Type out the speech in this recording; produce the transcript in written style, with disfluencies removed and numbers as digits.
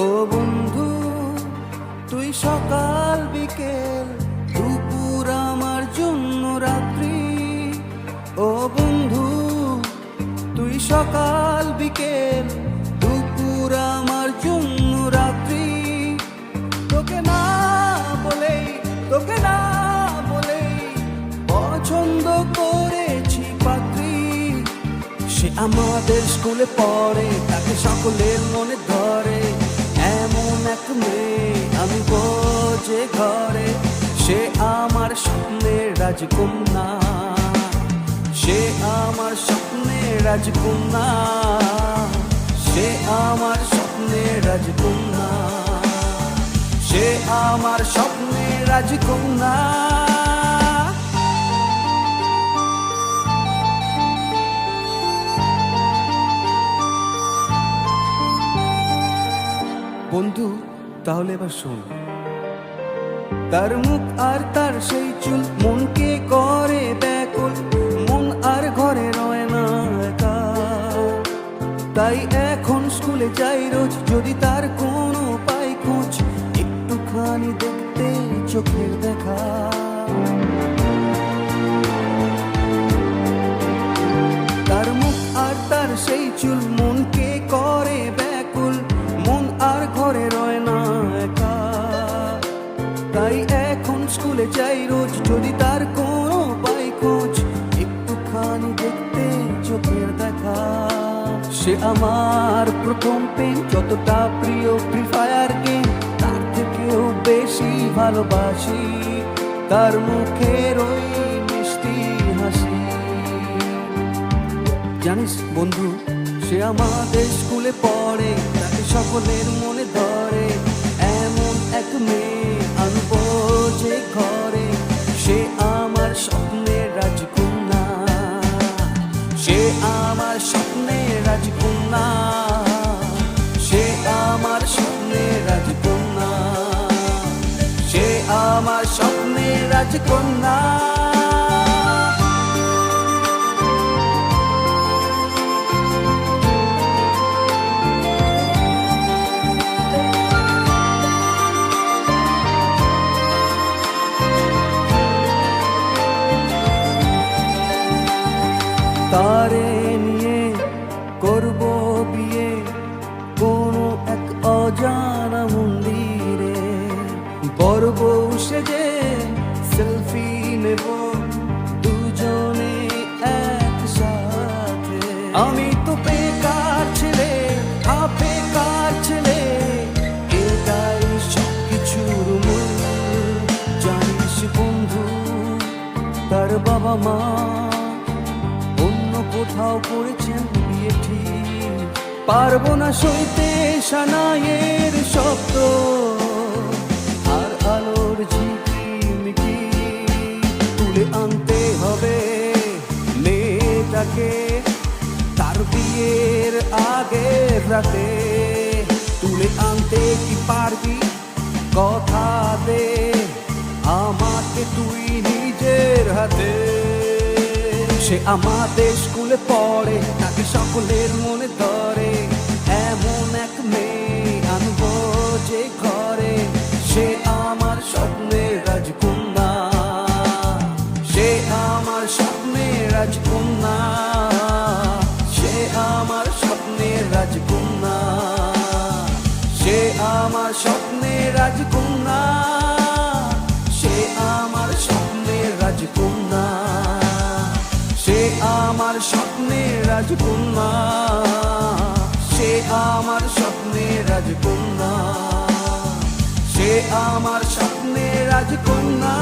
ও বন্ধু, তুই সকাল বিকেল দুপুর আমার জন্য রাত্রি। ও বন্ধু, তুই সকাল বিকেল দুপুর আমার জন্য রাত্রি। তোকে না বলেই পছন্দ করেছি পাত্রী। সে আমাদের স্কুলে পড়ে, তাকে সকলের মনে ধরে। এমন এক মেয়ে আমি বোঝে ঘরে। সে আমার স্বপ্নের রাজকন্যা, সে আমার স্বপ্নের রাজকন্যা, সে আমার স্বপ্নের রাজকন্যা, সে আমার স্বপ্নের রাজকন্যা। বন্ধু, তাহলে এবার শোন। তার মুখ আর তার সেই চুল মনকে করে ব্যাকুল। মন আর ঘরে রয় না একা, তাই এখন স্কুলে যাই রোজ। যদি তার কোনো পাই খোঁজ, একটুখানি দেখতে চোখের দেখা। তার মুখ আর তার সেই চুল মনকে করে ব্যাকুল। মন আর ঘরে রয় না একা, তাই এখন স্কুলে যাই রোজ। যদি তার কোনো পাই খোঁজ, একটুখানি দেখতে চোখের দেখা। সে আমার প্রথম প্রেম, যতটা প্রিয় ফ্রি ফায়ার গেম, তার থেকেও বেশি ভালোবাসি তার মুখের ওই মিষ্টি হাসি। জানিস বন্ধু, সে আমাদের স্কুলে পড়ে, তাকে সকলের মনে ধরে। এমন এক মেয়ে আনবো যে ঘরে। সে আমার স্বপ্নের রাজকন্যা, সে আমার স্বপ্নের রাজকন্যা, সে আমার স্বপ্নের রাজকন্যা, সে আমার স্বপ্নের রাজকন্যা। তারে নিয়ে করব বিয়ে কোনো এক অজানা মন্দিরে। বড় বউ সেজে সেলফি নেব দুজনে একসাথে। আমি তো বেকার ছেলে, বেকার ছেলে, এটাই সব কিছুর মূল। জানিস বন্ধু, তার বাবা মা কোথাও করেছেন বিয়ে ঠিক। পারবো না সইতে সানাইয়ের শব্দ আর আলোর ঝিকিমিকি। তুলে আনতে হবে মেয়েটাকে তার বিয়ের আগের রাতে। তুলে আনতে কি পারবি? কথা দে আমাকে তুই নিজের হাতে। সে আমাদের স্কুলে পড়ে, তাকে সকলের মনে ধরে। এমন এক মেয়ে আনবো যে ঘরে। সে আমার স্বপ্নের রাজকন্যা, সে আমার স্বপ্নের রাজকন্যা, সে আমার স্বপ্নের রাজকন্যা, সে আমার স্বপ্নের রাজকন্যা, সে আমার স্বপ্নের রাজকন্যা, সে আমার স্বপ্নের রাজকন্যা, সে আমার স্বপ্নের রাজকন্যা, সে আমার স্বপ্নের রাজকন্যা।